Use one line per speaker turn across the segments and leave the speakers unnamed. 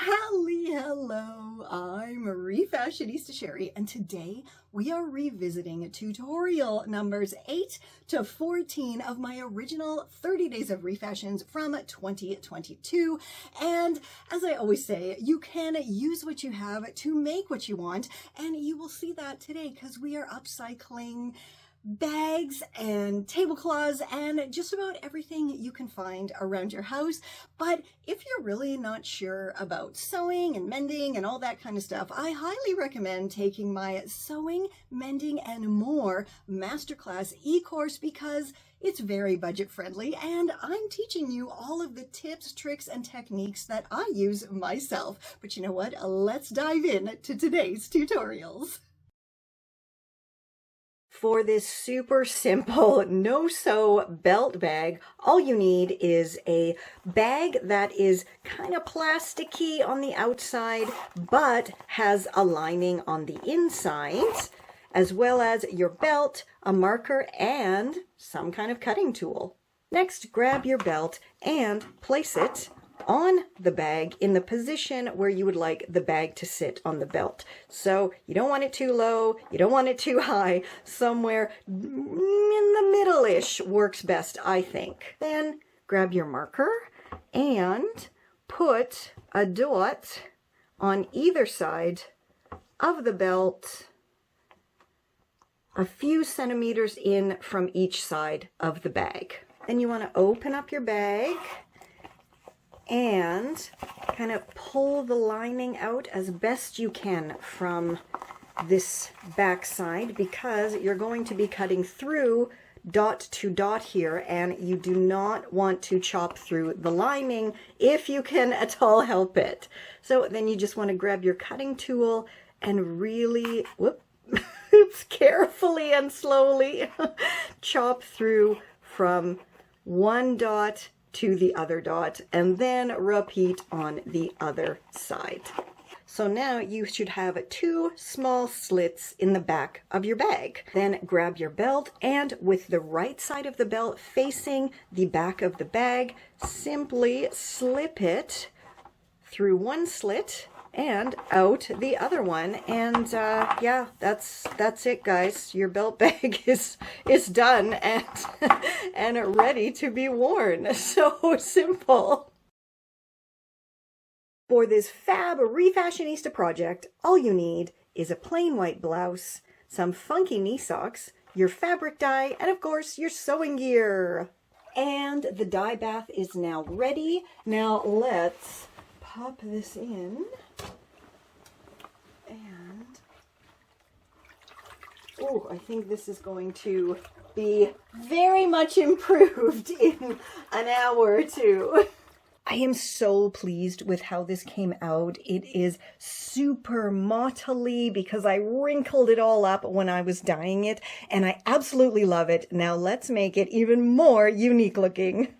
Halli Hallo, I'm Refashionista Sheri, and today we are revisiting tutorial numbers 8 to 14 of my original 30 Days of Refashions from 2022. And as I always say, you can use what you have to make what you want, and you will see that today because we are upcycling bags and tablecloths and just about everything you can find around your house. But if you're really not sure about sewing and mending and all that kind of stuff, I highly recommend taking my Sewing, Mending, and More Masterclass e-course because it's very budget friendly and I'm teaching you all of the tips, tricks, and techniques that I use myself. But you know what? Let's dive in to today's tutorials. For this super simple no-sew belt bag, all you need is a bag that is kind of plasticky on the outside, but has a lining on the inside, as well as your belt, a marker, and some kind of cutting tool. Next, grab your belt and place it on the bag in the position where you would like the bag to sit on the belt. So you don't want it too low, you don't want it too high, somewhere in the middle-ish works best, I think. Then grab your marker and put a dot on either side of the belt, a few centimeters in from each side of the bag. Then you want to open up your bag and kind of pull the lining out as best you can from this back side, because you're going to be cutting through dot to dot here and you do not want to chop through the lining if you can at all help it. So then you just want to grab your cutting tool and really carefully and slowly chop through from one dot to the other dot, and then repeat on the other side. So now you should have two small slits in the back of your bag. Then grab your belt and with the right side of the belt facing the back of the bag, simply slip it through one slit and out the other one, and yeah, that's it, guys. Your belt bag is done and and ready to be worn. So simple. For this fab Refashionista project, all you need is a plain white blouse, some funky knee socks, your fabric dye, and of course your sewing gear. And the dye bath is now ready. Now let's pop this in. And oh, I think this is going to be very much improved in an hour or two. I am so pleased with how this came out. It is super mottly because I wrinkled it all up when I was dyeing it, and I absolutely love it. Now let's make it even more unique looking.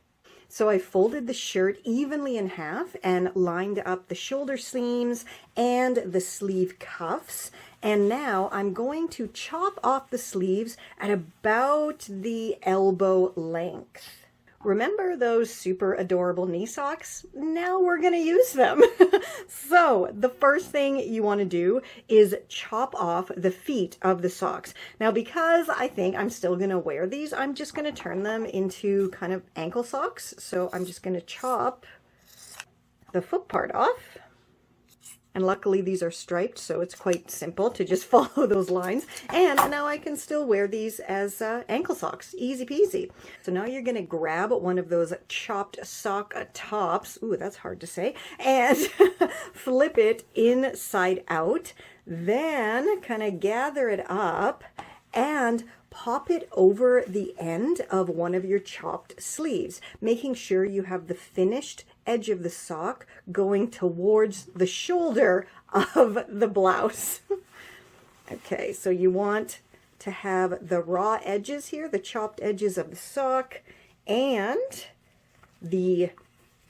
So I folded the shirt evenly in half and lined up the shoulder seams and the sleeve cuffs. And now I'm going to chop off the sleeves at about the elbow length. Remember those super adorable knee socks? Now we're going to use them. So the first thing you want to do is chop off the feet of the socks. Now, because I think I'm still going to wear these, I'm just going to turn them into kind of ankle socks. So I'm just going to chop the foot part off. And luckily these are striped, so it's quite simple to just follow those lines. And now I can still wear these as ankle socks, easy peasy. So now you're gonna grab one of those chopped sock tops, ooh, that's hard to say, and flip it inside out. Then kind of gather it up and pop it over the end of one of your chopped sleeves, making sure you have the finished edge of the sock going towards the shoulder of the blouse. Okay, so you want to have the raw edges here, the chopped edges of the sock, and the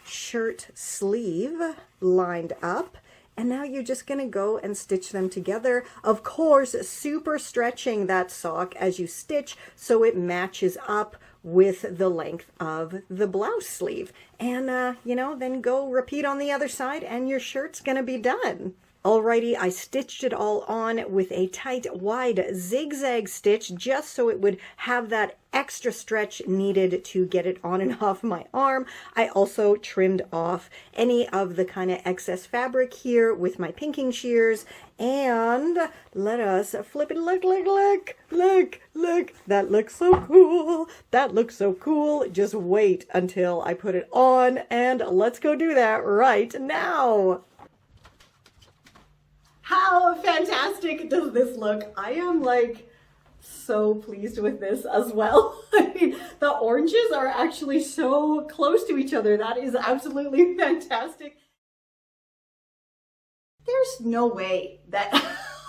shirt sleeve lined up. And now you're just going to go and stitch them together. Of course, super stretching that sock as you stitch so it matches up with the length of the blouse sleeve. And, you know, then go repeat on the other side and your shirt's gonna be done. Alrighty, I stitched it all on with a tight, wide zigzag stitch just so it would have that extra stretch needed to get it on and off my arm. I also trimmed off any of the kind of excess fabric here with my pinking shears. And let us flip it. Look, look, look, look, look. That looks so cool. That looks so cool. Just wait until I put it on, and let's go do that right now. How fantastic does this look? I am like so pleased with this as well. I mean, the oranges are actually so close to each other. That is absolutely fantastic. There's no way that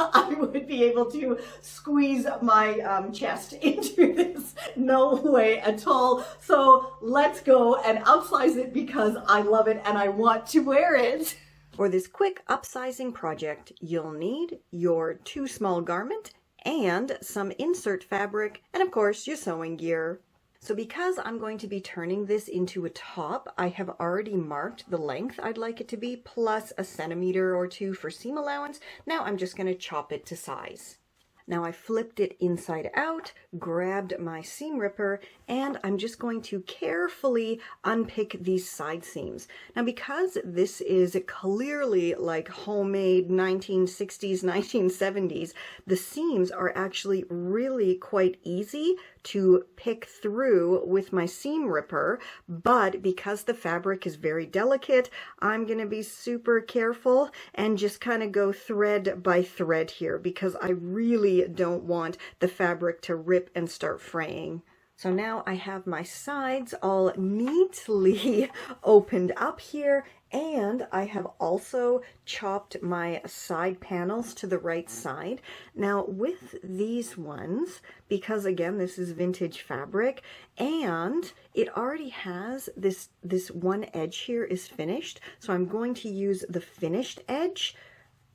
I would be able to squeeze my chest into this. No way at all. So let's go and upsize it because I love it and I want to wear it. For this quick upsizing project, you'll need your too small garment and some insert fabric, and of course your sewing gear. So because I'm going to be turning this into a top, I have already marked the length I'd like it to be, plus a centimeter or two for seam allowance. Now I'm just going to chop it to size. Now I flipped it inside out, grabbed my seam ripper, and I'm just going to carefully unpick these side seams. Now because this is clearly like homemade 1960s, 1970s, the seams are actually really quite easy to pick through with my seam ripper, but because the fabric is very delicate, I'm going to be super careful and just kind of go thread by thread here because I really don't want the fabric to rip and start fraying. So now I have my sides all neatly opened up here, and I have also chopped my side panels to the right side. Now with these ones, because again this is vintage fabric and it already has this one edge here is finished, so I'm going to use the finished edge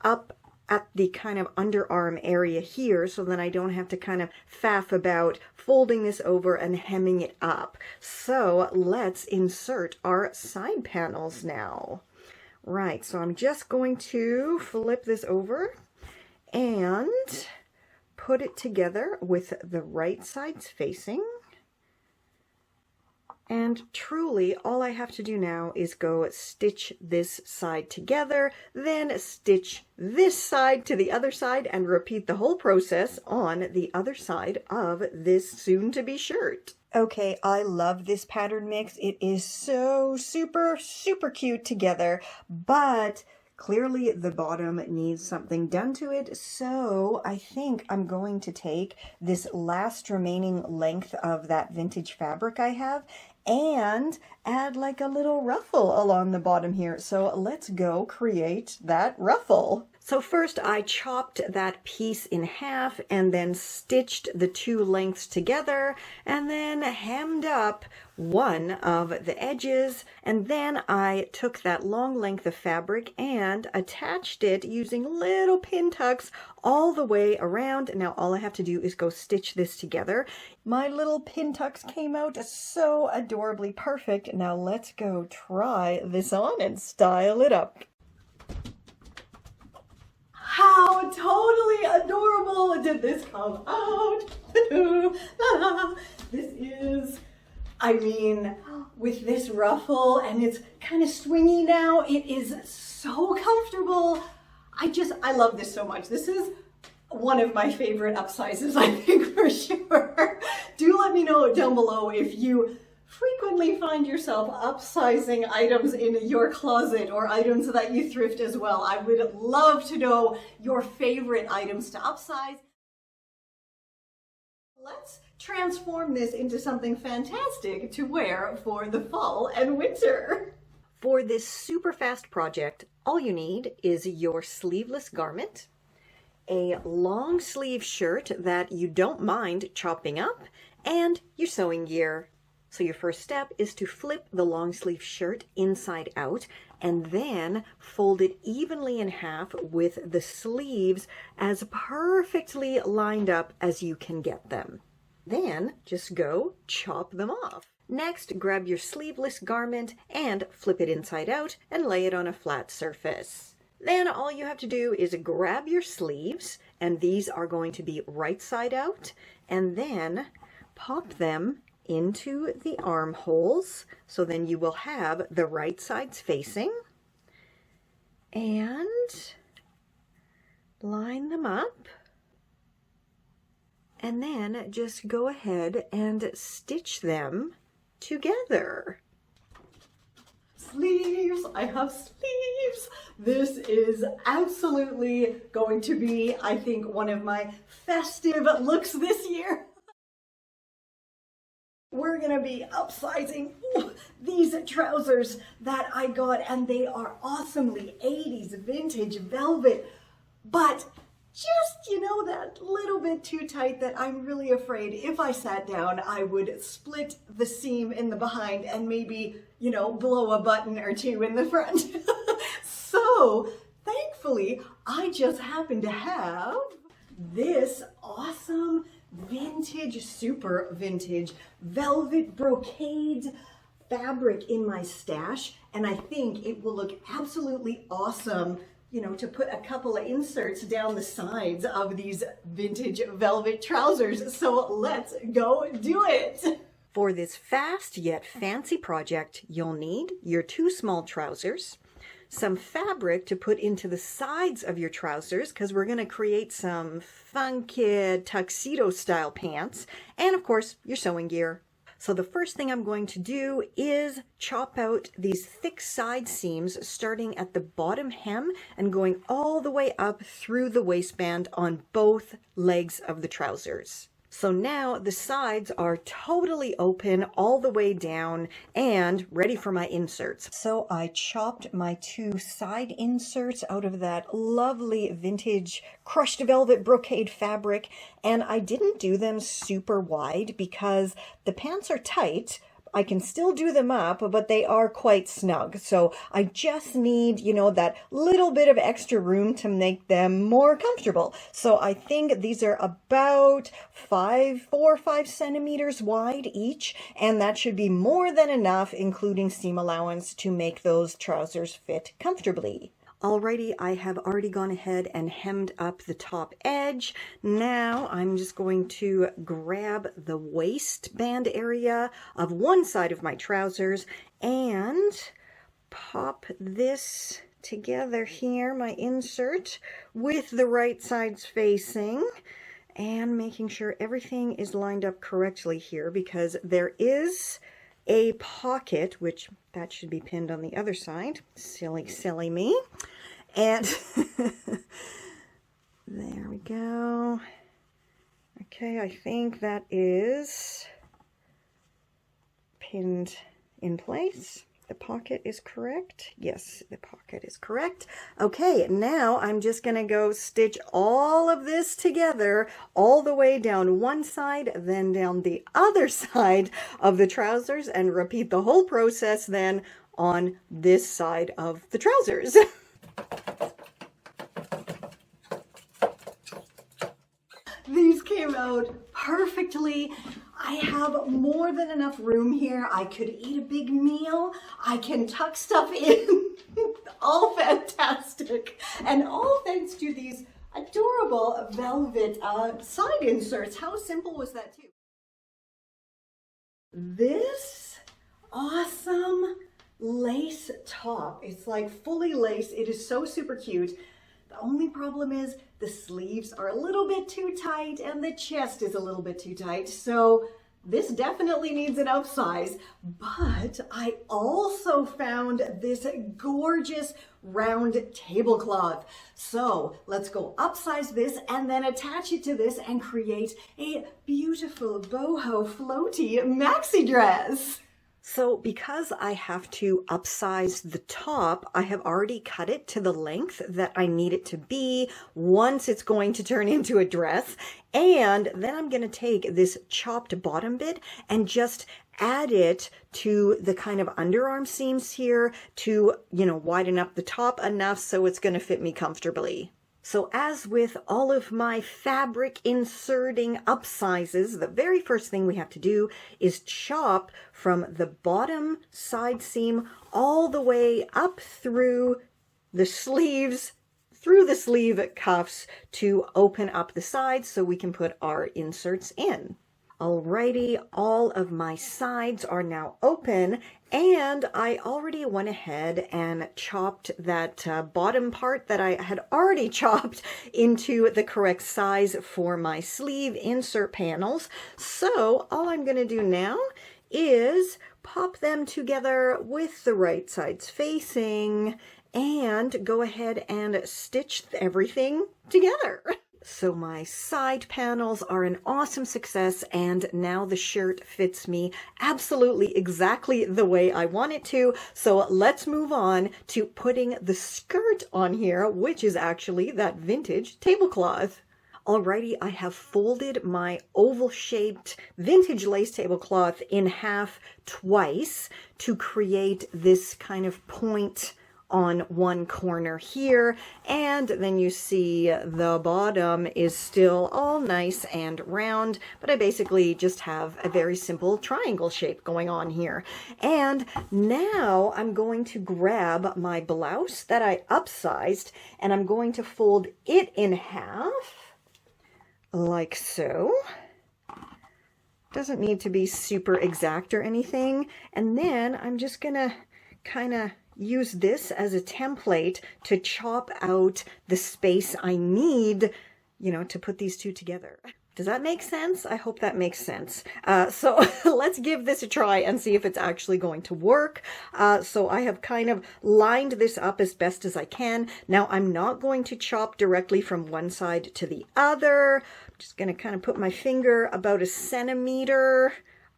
up at the kind of underarm area here, so then I don't have to kind of faff about folding this over and hemming it up. So let's insert our side panels now. Right, so I'm just going to flip this over and put it together with the right sides facing. And truly, all I have to do now is go stitch this side together, then stitch this side to the other side, and repeat the whole process on the other side of this soon-to-be shirt. Okay, I love this pattern mix. It is so super, super cute together, but clearly the bottom needs something done to it, so I think I'm going to take this last remaining length of that vintage fabric I have and add like a little ruffle along the bottom here. So let's go create that ruffle. So first I chopped that piece in half and then stitched the two lengths together and then hemmed up one of the edges, and then I took that long length of fabric and attached it using little pin tucks all the way around. Now all I have to do is go stitch this together. My little pin tucks came out so adorably perfect. Now let's go try this on and style it up. How totally adorable did this come out? This is, I mean, with this ruffle, and it's kind of swingy now, it is so comfortable. I love this so much. This is one of my favorite upsizes, I think, for sure. Do let me know down below if you frequently find yourself upsizing items in your closet or items that you thrift as well. I would love to know your favorite items to upsize. Let's transform this into something fantastic to wear for the fall and winter. For this super fast project, all you need is your sleeveless garment, a long sleeve shirt that you don't mind chopping up, and your sewing gear. So your first step is to flip the long sleeve shirt inside out and then fold it evenly in half with the sleeves as perfectly lined up as you can get them. Then just go chop them off. Next, grab your sleeveless garment and flip it inside out and lay it on a flat surface. Then all you have to do is grab your sleeves, and these are going to be right side out, and then pop them into the armholes. So then you will have the right sides facing, and line them up, and then just go ahead and stitch them together. Sleeves, I have sleeves. This is absolutely going to be, I think, one of my festive looks this year. We're gonna be upsizing these trousers that I got, and they are awesomely 80s vintage velvet, but just, you know, that little bit too tight that I'm really afraid if I sat down, I would split the seam in the behind and maybe, you know, blow a button or two in the front. So thankfully, I just happen to have this awesome vintage, super vintage velvet brocade fabric in my stash, and I think it will look absolutely awesome, you know, to put a couple of inserts down the sides of these vintage velvet trousers. So let's go do it. For this fast yet fancy project, you'll need your 2 small trousers, some fabric to put into the sides of your trousers, because we're going to create some funky tuxedo style pants, and of course your sewing gear. So the first thing I'm going to do is chop out these thick side seams starting at the bottom hem and going all the way up through the waistband on both legs of the trousers. So now the sides are totally open all the way down and ready for my inserts. So I chopped my 2 side inserts out of that lovely vintage crushed velvet brocade fabric, and I didn't do them super wide because the pants are tight. I can still do them up, but they are quite snug. So I just need, you know, that little bit of extra room to make them more comfortable. So I think these are about 4 or 5 centimeters wide each, and that should be more than enough, including seam allowance, to make those trousers fit comfortably. Alrighty, I have already gone ahead and hemmed up the top edge. Now I'm just going to grab the waistband area of one side of my trousers and pop this together here, my insert, with the right sides facing, and making sure everything is lined up correctly here, because there is a pocket, which that should be pinned on the other side. Silly me. And there we go. Okay, I think that is pinned in place. The pocket is correct. Yes, the pocket is correct. Okay, now I'm just going to go stitch all of this together all the way down one side, then down the other side of the trousers, and repeat the whole process then on this side of the trousers. These came out perfectly. I have more than enough room here. I could eat a big meal. I can tuck stuff in. All fantastic. And all thanks to these adorable velvet side inserts. How simple was that too? This awesome lace top. It's like fully lace. It is so super cute. The only problem is the sleeves are a little bit too tight and the chest is a little bit too tight. So this definitely needs an upsize. But I also found this gorgeous round tablecloth. So let's go upsize this and then attach it to this and create a beautiful boho floaty maxi dress. So because I have to upsize the top, I have already cut it to the length that I need it to be once it's going to turn into a dress. And then I'm going to take this chopped bottom bit and just add it to the kind of underarm seams here to, you know, widen up the top enough so it's going to fit me comfortably. So as with all of my fabric inserting upsizes, the very first thing we have to do is chop from the bottom side seam all the way up through the sleeves, through the sleeve cuffs to open up the sides so we can put our inserts in. Alrighty, all of my sides are now open, and I already went ahead and chopped that bottom part that I had already chopped into the correct size for my sleeve insert panels. So all I'm going to do now is pop them together with the right sides facing and go ahead and stitch everything together. So my side panels are an awesome success, and now the shirt fits me absolutely exactly the way I want it to. So let's move on to putting the skirt on here, which is actually that vintage tablecloth. Alrighty, I have folded my oval-shaped vintage lace tablecloth in half twice to create this kind of point on one corner here, and then you see the bottom is still all nice and round, but I basically just have a very simple triangle shape going on here. And now I'm going to grab my blouse that I upsized, and I'm going to fold it in half like so. Doesn't need to be super exact or anything. And then I'm just gonna kind of use this as a template to chop out the space I need, you know, to put these two together. Does that make sense? I hope that makes sense. So let's give this a try and see if it's actually going to work. So I have kind of lined this up as best as I can. Now I'm not going to chop directly from one side to the other. I'm just going to kind of put my finger about 1 centimeter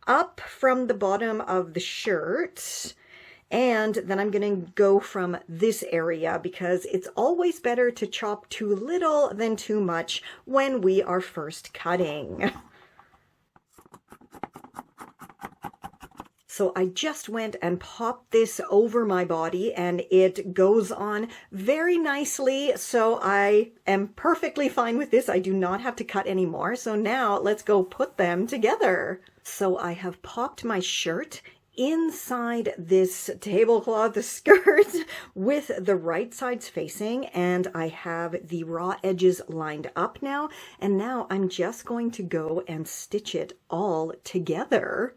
up from the bottom of the shirt. And then I'm going to go from this area because it's always better to chop too little than too much when we are first cutting. So I just went and popped this over my body and it goes on very nicely. So I am perfectly fine with this. I do not have to cut anymore. So now let's go put them together. So I have popped my shirt inside this tablecloth, the skirt, with the right sides facing, and I have the raw edges lined up now, and now I'm just going to go and stitch it all together.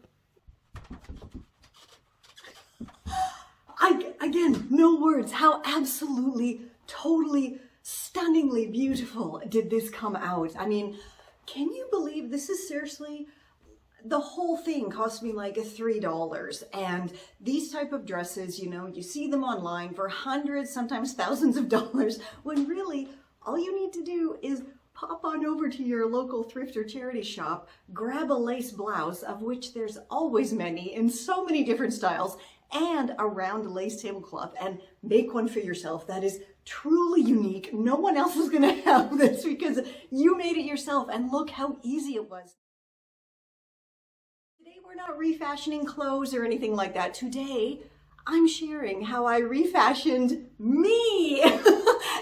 Again, no words. How absolutely, totally, stunningly beautiful did this come out. I mean, can you believe this is seriously... The whole thing cost me like $3, and these type of dresses, you know, you see them online for hundreds, sometimes thousands of dollars, when really all you need to do is pop on over to your local thrift or charity shop, grab a lace blouse, of which there's always many in so many different styles, and a round lace tablecloth, and make one for yourself that is truly unique. No one else is going to have this because you made it yourself, and look how easy it was. We're not refashioning clothes or anything like that. Today, I'm sharing how I refashioned me.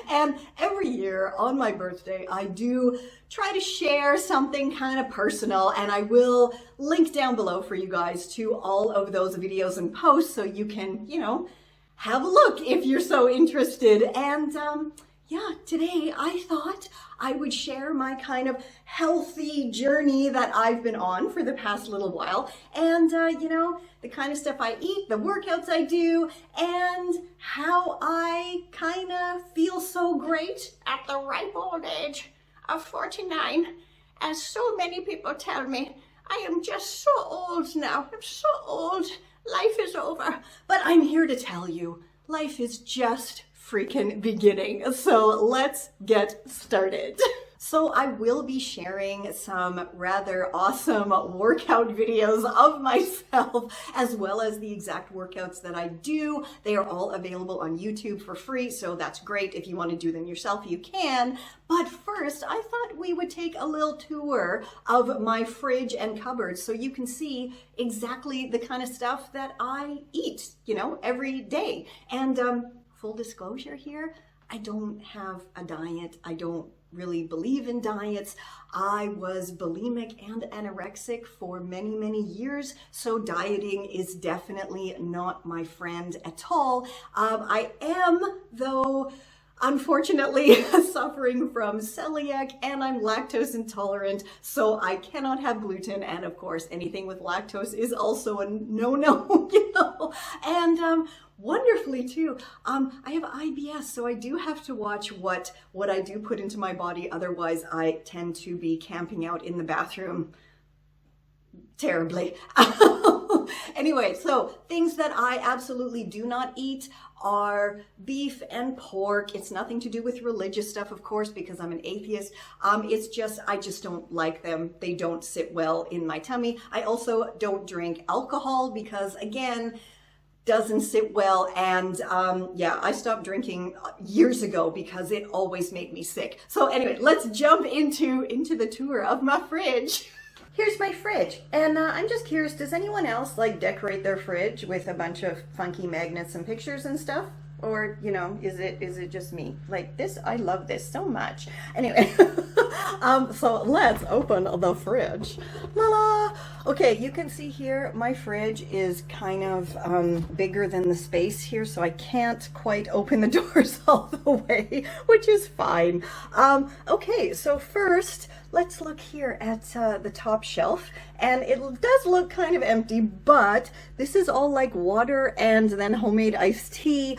And every year on my birthday, I do try to share something kind of personal, and I will link down below for you guys to all of those videos and posts so you can, you know, have a look if you're so interested. And yeah, today I thought I would share my kind of healthy journey that I've been on for the past little while, and you know, the kind of stuff I eat, the workouts I do, and how I kind of feel so great at the ripe old age of 49. As so many people tell me, I am just so old now. I'm so old. Life is over. But I'm here to tell you, life is just freaking beginning. So let's get started. So I will be sharing some rather awesome workout videos of myself, as well as the exact workouts that I do. They are all available on YouTube for free, so that's great. If you want to do them yourself, you can. But first, I thought we would take a little tour of my fridge and cupboard so you can see exactly the kind of stuff that I eat, you know, every day. And full disclosure here, I don't have a diet. I don't really believe in diets. I was bulimic and anorexic for many, many years, so dieting is definitely not my friend at all. I am, though, unfortunately suffering from celiac, and I'm lactose intolerant, so I cannot have gluten, and of course anything with lactose is also a no-no, you know. And wonderfully too, I have IBS, so I do have to watch what I do put into my body, otherwise I tend to be camping out in the bathroom terribly. Anyway, so things that I absolutely do not eat are beef and pork. It's nothing to do with religious stuff, of course, because I'm an atheist. It's just, I just don't like them. They don't sit well in my tummy. I also don't drink alcohol because, again, doesn't sit well. And yeah, I stopped drinking years ago because it always made me sick. So anyway, let's jump into the tour of my fridge. Here's my fridge, and I'm just curious, does anyone else like decorate their fridge with a bunch of funky magnets and pictures and stuff? Or, you know, is it just me? Like this, I love this so much. Anyway, so let's open the fridge. La la! Okay, you can see here, my fridge is kind of bigger than the space here, so I can't quite open the doors all the way, which is fine. Okay, so first, let's look here at the top shelf, and it does look kind of empty, but this is all like water and then homemade iced tea.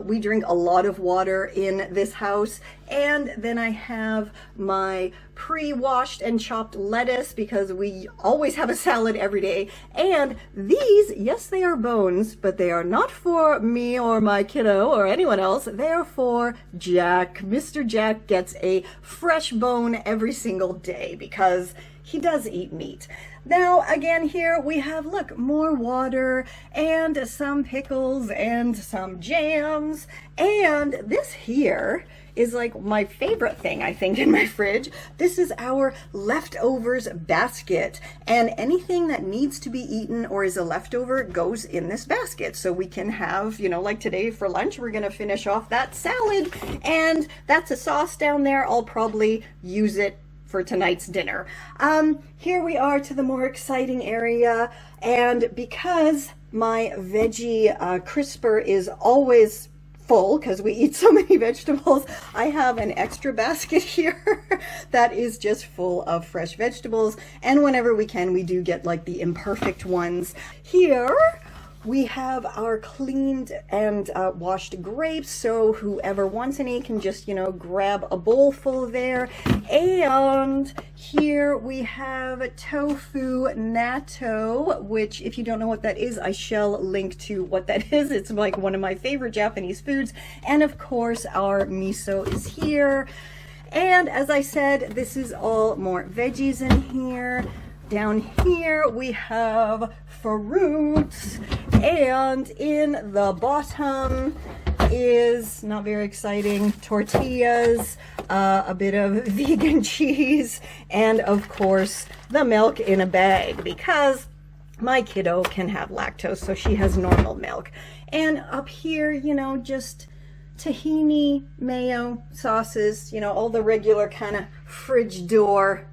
We drink a lot of water in this house. And then I have my pre-washed and chopped lettuce because we always have a salad every day. And these, yes, they are bones, but they are not for me or my kiddo or anyone else. They are for Jack. Mr. Jack gets a fresh bone every single day because he does eat meat. Now, again, here we have, look, more water and some pickles and some jams. And this here is like my favorite thing, I think, in my fridge. This is our leftovers basket, and anything that needs to be eaten or is a leftover goes in this basket. So we can have, you know, like today for lunch, we're gonna finish off that salad, and that's a sauce down there. I'll probably use it for tonight's dinner. Here we are to the more exciting area, and because my veggie crisper is always full because we eat so many vegetables, I have an extra basket here that is just full of fresh vegetables, and whenever we can, we do get like the imperfect ones. Here we have our cleaned and washed grapes, so whoever wants any can just, you know, grab a bowl full there. And here we have tofu natto, which, if you don't know what that is, I shall link to what that is. It's like one of my favorite Japanese foods. And of course, our miso is here. And as I said, this is all more veggies in here. Down here we have fruits, and in the bottom is, not very exciting, tortillas, a bit of vegan cheese, and of course the milk in a bag because my kiddo can have lactose, so she has normal milk. And up here, you know, just tahini, mayo, sauces, you know, all the regular kind of fridge door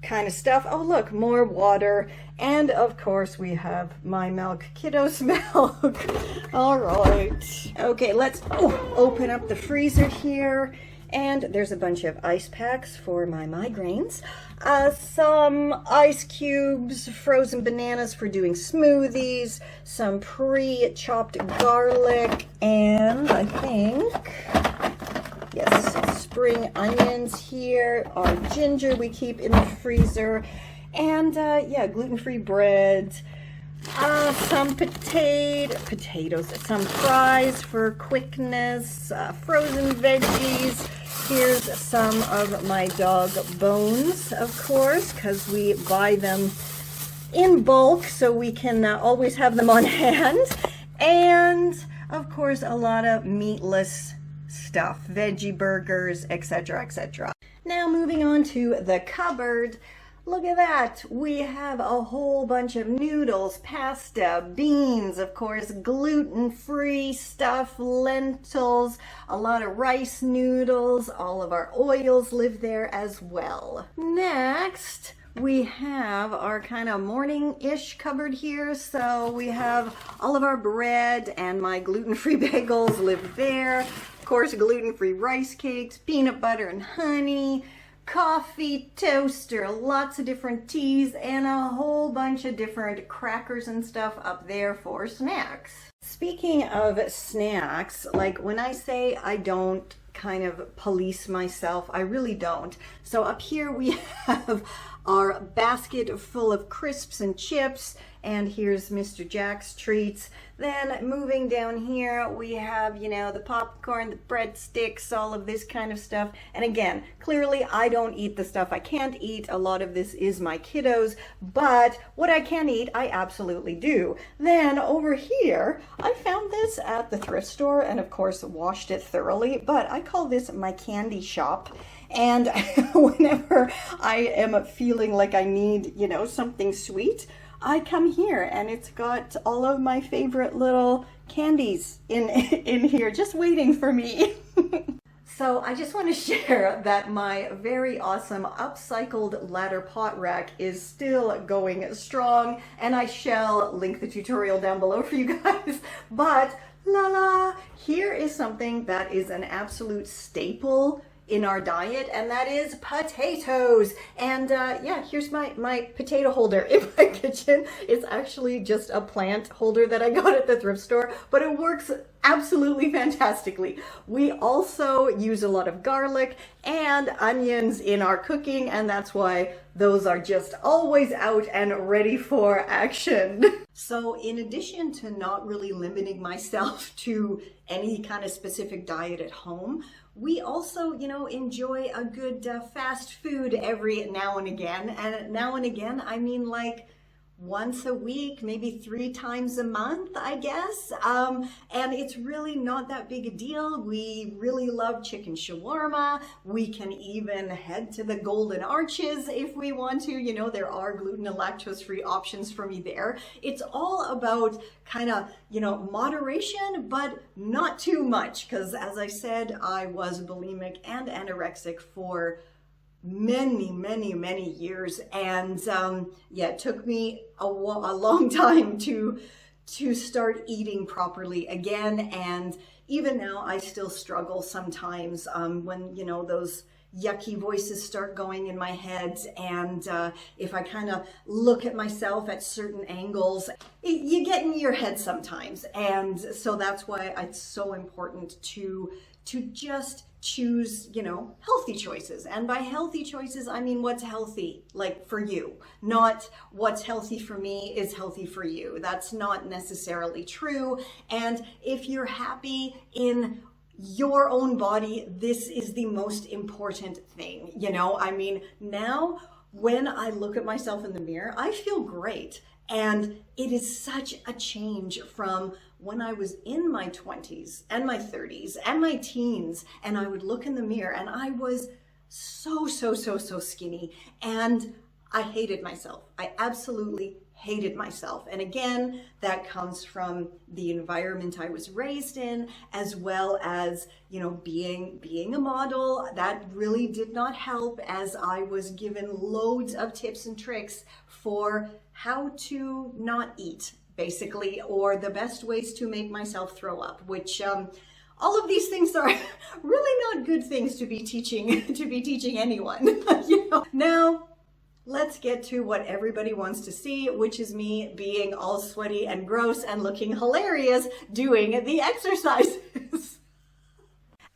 kind of stuff. Oh, look, more water. And of course we have my milk, kiddo's milk. All right. Okay, let's open up the freezer here. And there's a bunch of ice packs for my migraines. Some ice cubes, frozen bananas for doing smoothies, some pre-chopped garlic, and I think, yes, spring onions here, our ginger we keep in the freezer, and yeah, gluten-free bread, some potatoes, some fries for quickness, frozen veggies. Here's some of my dog bones, of course, because we buy them in bulk so we can always have them on hand. And of course, a lot of meatless stuff, veggie burgers, etc., etc. Now moving on to the cupboard. Look at that. We have a whole bunch of noodles, pasta, beans, of course, gluten-free stuff, lentils, a lot of rice noodles. All of our oils live there as well. Next, we have our kind of morning-ish cupboard here. So we have all of our bread, and my gluten-free bagels live there. Of course, gluten-free rice cakes, peanut butter and honey, coffee, toaster, lots of different teas, and a whole bunch of different crackers and stuff up there for snacks. Speaking of snacks, like when I say I don't kind of police myself, I really don't. So up here we have our basket full of crisps and chips, and here's Mr. Jack's treats. Then moving down here, we have, you know, the popcorn, the breadsticks, all of this kind of stuff. And again, clearly I don't eat the stuff I can't eat. A lot of this is my kiddos, but what I can eat, I absolutely do. Then over here, I found this at the thrift store and of course washed it thoroughly, but I call this my candy shop. And whenever I am feeling like I need, you know, something sweet, I come here and it's got all of my favorite little candies in here just waiting for me. So I just want to share that my very awesome upcycled ladder pot rack is still going strong, and I shall link the tutorial down below for you guys. But here is something that is an absolute staple in our diet, and that is potatoes. And yeah, here's my potato holder in my kitchen. It's actually just a plant holder that I got at the thrift store, but it works absolutely fantastically. We also use a lot of garlic and onions in our cooking, and that's why those are just always out and ready for action. So in addition to not really limiting myself to any kind of specific diet at home, we also, you know, enjoy a good fast food every now and again. And now and again, I mean like once a week, maybe 3 times a month, I guess. And it's really not that big a deal. We really love chicken shawarma. We can even head to the Golden Arches if we want to. You know, there are gluten and lactose-free options for me there. It's all about kind of, you know, moderation, but not too much. Because as I said, I was bulimic and anorexic for many years, and yeah, it took me a long time to start eating properly again. And even now I still struggle sometimes when, you know, those yucky voices start going in my head, and if I kind of look at myself at certain angles, you get in your head sometimes. And so that's why it's so important to just choose, you know, healthy choices. And by healthy choices, I mean what's healthy, like for you, not what's healthy for me is healthy for you. That's not necessarily true. And if you're happy in your own body, this is the most important thing. You know, I mean, now when I look at myself in the mirror, I feel great. And it is such a change from when I was in my 20s and my 30s and my teens, and I would look in the mirror and I was so skinny, and I hated myself. I absolutely hated myself. And again, that comes from the environment I was raised in, as well as, you know, being a model. That really did not help, as I was given loads of tips and tricks for how to not eat, basically, or the best ways to make myself throw up, which all of these things are really not good things to be teaching anyone. You know? Now, let's get to what everybody wants to see, which is me being all sweaty and gross and looking hilarious doing the exercises.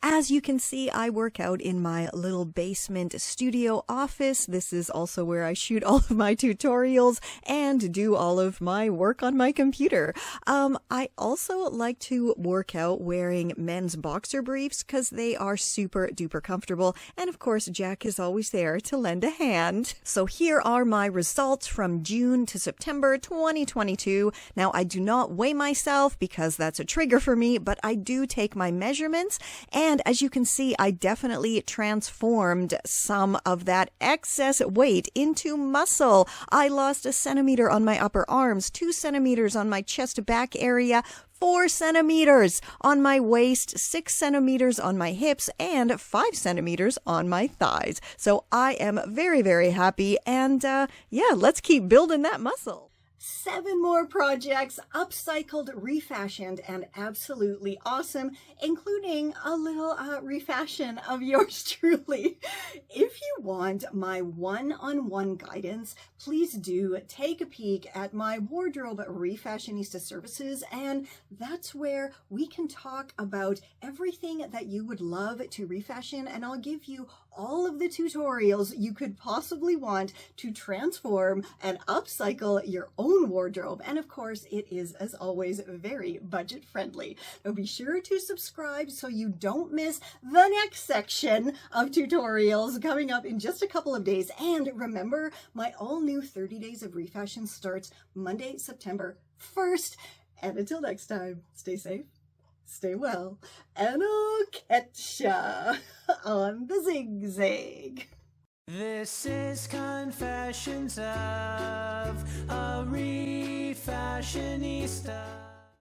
As you can see, I work out in my little basement studio office. This is also where I shoot all of my tutorials and do all of my work on my computer. I also like to work out wearing men's boxer briefs because they are super duper comfortable. And of course, Jack is always there to lend a hand. So here are my results from June to September 2022. Now, I do not weigh myself because that's a trigger for me, but I do take my measurements, and And as you can see, I definitely transformed some of that excess weight into muscle. I lost 1 centimeter on my upper arms, 2 centimeters on my chest back area, 4 centimeters on my waist, 6 centimeters on my hips, and 5 centimeters on my thighs. So I am very, very happy. And yeah, let's keep building that muscle. 7 more projects, upcycled, refashioned, and absolutely awesome, including a little refashion of yours truly. If you want my one-on-one guidance, please do take a peek at my wardrobe Refashionista services, and that's where we can talk about everything that you would love to refashion, and I'll give you all of the tutorials you could possibly want to transform and upcycle your own wardrobe. And of course, it is, as always, very budget friendly. Now be sure to subscribe so you don't miss the next section of tutorials coming up in just a couple of days. And remember, my all new 30 Days of Refashion starts Monday, September 1st. And until next time, stay safe, stay well, and I'll catch ya on the zigzag.
This is Confessions of a Refashionista.